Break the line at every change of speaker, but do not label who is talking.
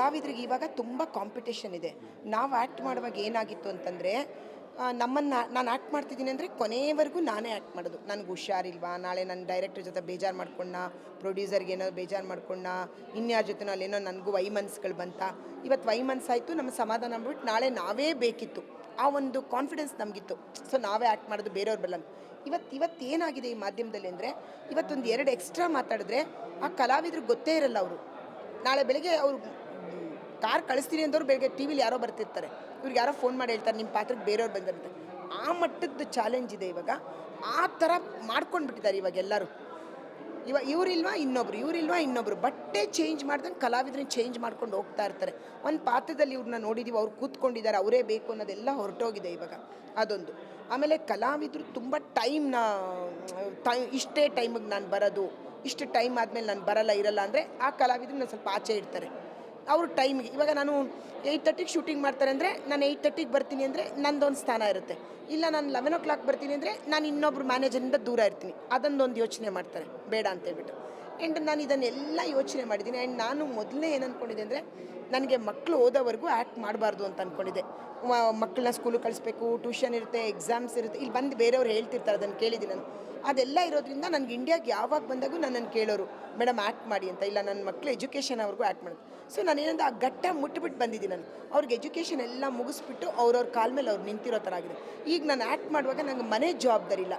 ಕಲಾವಿದರಿಗೆ ಇವಾಗ ತುಂಬ ಕಾಂಪಿಟೇಷನ್ ಇದೆ. ನಾವು ಆ್ಯಕ್ಟ್ ಮಾಡುವಾಗ ಏನಾಗಿತ್ತು ಅಂತಂದರೆ, ನಮ್ಮನ್ನು ನಾನು ಆ್ಯಕ್ಟ್ ಮಾಡ್ತಿದ್ದೀನಿ ಅಂದರೆ ಕೊನೆಯವರೆಗೂ ನಾನೇ ಆ್ಯಕ್ಟ್ ಮಾಡೋದು. ನನಗೆ ಹುಷಾರಿಲ್ವಾ, ನಾಳೆ ನನ್ನ ಡೈರೆಕ್ಟರ್ ಜೊತೆ ಬೇಜಾರು ಮಾಡ್ಕೊಂಡ, ಪ್ರೊಡ್ಯೂಸರ್ಗೆ ಏನೋ ಬೇಜಾರು ಮಾಡ್ಕೊಂಡ, ಇನ್ಯಾರ ಜೊತೆನೋ ಅಲ್ಲೇನೋ ನನಗೂ ವೈಮನ್ಸ್ಗಳು ಬಂತ. ಇವತ್ತು ವೈಮನ್ಸ್ ಆಯಿತು, ನಮ್ಮ ಸಮಾಧಾನ ಅಂದ್ಬಿಟ್ಟು ನಾಳೆ ನಾವೇ ಬೇಕಿತ್ತು. ಆ ಒಂದು ಕಾನ್ಫಿಡೆನ್ಸ್ ನಮಗಿತ್ತು. ಸೊ ನಾವೇ ಆ್ಯಕ್ಟ್ ಮಾಡೋದು, ಬೇರೆಯವ್ರು ಬರಲ್ಲ. ಇವತ್ತೇನಾಗಿದೆ ಈ ಮಾಧ್ಯಮದಲ್ಲಿ ಅಂದರೆ, ಇವತ್ತೊಂದು 2 ಎಕ್ಸ್ಟ್ರಾ ಮಾತಾಡಿದ್ರೆ ಆ ಕಲಾವಿದ್ರಿಗೆ ಗೊತ್ತೇ ಇರಲ್ಲ. ಅವರು ನಾಳೆ ಬೆಳಗ್ಗೆ ಅವರು ಕಾರ್ ಕಳಿಸ್ತೀನಿ ಅಂದವ್ರು ಬೆಳಗ್ಗೆ ಟಿ ವಿಲಿ ಯಾರೋ ಬರ್ತಿರ್ತಾರೆ, ಇವ್ರಿಗೆ ಯಾರೋ ಫೋನ್ ಮಾಡಿ ಹೇಳ್ತಾರೆ ನಿಮ್ಮ ಪಾತ್ರಕ್ಕೆ ಬೇರೆಯವ್ರು ಬಂದಿರುತ್ತೆ. ಆ ಮಟ್ಟದ ಚಾಲೆಂಜ್ ಇದೆ ಇವಾಗ. ಆ ಥರ ಮಾಡ್ಕೊಂಡು ಬಿಟ್ಟಿದ್ದಾರೆ ಇವಾಗ ಎಲ್ಲರೂ. ಇವರಿಲ್ವಾ ಇನ್ನೊಬ್ರು ಬಟ್ಟೆ ಚೇಂಜ್ ಮಾಡ್ದಂಗೆ ಕಲಾವಿದ್ರನ್ನ ಚೇಂಜ್ ಮಾಡ್ಕೊಂಡು ಹೋಗ್ತಾ ಇರ್ತಾರೆ. ಒಂದು ಪಾತ್ರದಲ್ಲಿ ಇವ್ರನ್ನ ನೋಡಿದ್ದೀವಿ, ಅವ್ರು ಕೂತ್ಕೊಂಡಿದ್ದಾರೆ, ಅವರೇ ಬೇಕು ಅನ್ನೋದೆಲ್ಲ ಹೊರಟೋಗಿದೆ ಇವಾಗ. ಅದೊಂದು. ಆಮೇಲೆ ಕಲಾವಿದರು ತುಂಬ ಇಷ್ಟೇ ಟೈಮಿಗೆ ನಾನು ಬರೋದು, ಇಷ್ಟು ಟೈಮ್ ಆದಮೇಲೆ ನಾನು ಇರಲ್ಲ ಅಂದರೆ ಆ ಕಲಾವಿದ್ರನ್ನ ಸ್ವಲ್ಪ ಆಚೆ ಇಡ್ತಾರೆ. ಅವರು ಟೈಮಿಗೆ, ಇವಾಗ ನಾನು 8:30ಗೆ ಶೂಟಿಂಗ್ ಮಾಡ್ತಾರೆ ಅಂದರೆ ನಾನು 8:30ಗೆ ಬರ್ತೀನಿ ಅಂದರೆ ನಂದೊಂದು ಸ್ಥಾನ ಇರುತ್ತೆ. ಇಲ್ಲ ನಾನು 11 o'clock ಬರ್ತೀನಿ ಅಂದರೆ ನಾನು ಇನ್ನೊಬ್ರು ಮ್ಯಾನೇಜರಿಂದ ದೂರ ಇರ್ತೀನಿ. ಅದೊಂದು ಯೋಚನೆ ಮಾಡ್ತಾರೆ, ಬೇಡ ಅಂತೇಳ್ಬಿಟ್ಟು. ಆ್ಯಂಡ್ ನಾನು ಇದನ್ನೆಲ್ಲ ಯೋಚನೆ ಮಾಡಿದ್ದೀನಿ. ಆ್ಯಂಡ್ ನಾನು ಮೊದಲೇ ಏನು ಅಂದ್ಕೊಂಡಿದ್ದೆ ಅಂದರೆ, ನನಗೆ ಮಕ್ಕಳು ಓದೋವರೆಗೂ ಆ್ಯಕ್ಟ್ ಮಾಡಬಾರ್ದು ಅಂತ ಅಂದ್ಕೊಂಡಿದ್ದೆ. ಮಕ್ಕಳನ್ನ ಸ್ಕೂಲಿಗೆ ಕಳಿಸ್ಬೇಕು, ಟ್ಯೂಷನ್ ಇರುತ್ತೆ, ಎಕ್ಸಾಮ್ಸ್ ಇರುತ್ತೆ, ಇಲ್ಲಿ ಬಂದು ಬೇರೆಯವ್ರು ಹೇಳ್ತಿರ್ತಾರೆ, ಅದನ್ನು ಕೇಳಿದ್ದೀನಿ ನಾನು. ಅದೆಲ್ಲ ಇರೋದ್ರಿಂದ ನನಗೆ ಇಂಡಿಯಾಗೆ ಯಾವಾಗ ಬಂದಾಗೂ ನನ್ನನ್ನು ಕೇಳೋರು, ಮೇಡಮ್ ಆ್ಯಕ್ಟ್ ಮಾಡಿ ಅಂತ. ಇಲ್ಲ, ನನ್ನ ಮಕ್ಕಳು ಎಜುಕೇಷನ್ ಅವ್ರಿಗೂ ಆ್ಯಕ್ಟ್ ಮಾಡೋದು. ಸೊ ನಾನೇನಂದ್ರೆ ಆ ಘಟ್ಟ ಮುಟ್ಬಿಟ್ಟು ಬಂದಿದ್ದೀನಿ ನಾನು. ಅವ್ರಿಗೆ ಎಜುಕೇಷನ್ ಎಲ್ಲ ಮುಗಿಸ್ಬಿಟ್ಟು ಅವ್ರವ್ರ ಕಾಲ ಮೇಲೆ ಅವ್ರು ನಿಂತಿರೋ ಥರ ಆಗಿದೆ. ಈಗ ನಾನು ಆ್ಯಕ್ಟ್ ಮಾಡುವಾಗ ನಂಗೆ ಮನೆ ಜವಾಬ್ದಾರಿ ಇಲ್ಲ.